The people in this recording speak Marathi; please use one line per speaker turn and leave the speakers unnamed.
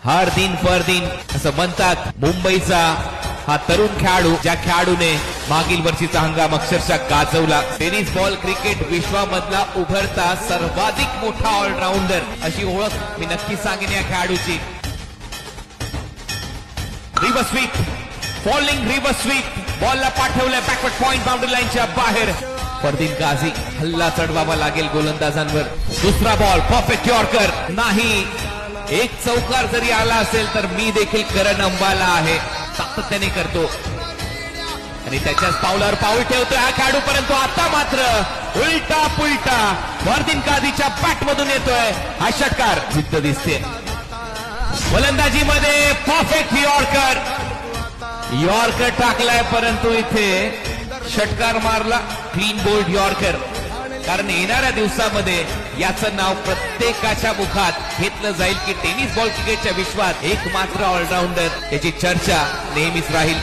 हर दिन पर दिन असं म्हणतात. मुंबईचा हा तरुण खेळाडू, ज्या खेळाडूने मागील वर्षीचा हंगाम अक्षरशः गाजवला. टेनिस बॉल क्रिकेट विश्वामधला उभरता सर्वाधिक मोठा ऑलराऊंडर अशी ओळख मी नक्की सांगेन या खेळाडूची. Reverse sweep, falling reverse sweep, बॉलला पाठवलंय बॅकवर्ड पॉइंट बाउंड्री लाईनच्या बाहेर. फरदीन गाझी, हल्ला चढवावा लागेल गोलंदाजांवर. दुसरा बॉल, परफेक्ट यॉर्कर नाही. एक चौकार जरी आला असेल तर मी देखील करण अंबाला आहे, सातत्याने करतो आणि त्याच्याच पावलावर पाऊल ठेवतोय हा खेळाडू. परंतु आता मात्र उलटा पुलटा फरदीन गाझीच्या बॅट मधून येतोय हा षटकार. जिद्द दिसते गोलंदाजीमध्ये. परफेक्ट यॉर्कर टाकलाय, परंतु इथे षटकार मारला. Clean bowled yorker. कारण येणाऱ्या दिवसामध्ये याचं नाव प्रत्येकाच्या मुखात घेतलं जाईल की टेनिस बॉल क्रिकेटच्या विश्वात एकमात्र ऑलराऊंडर, याची चर्चा नेहमीच राहील.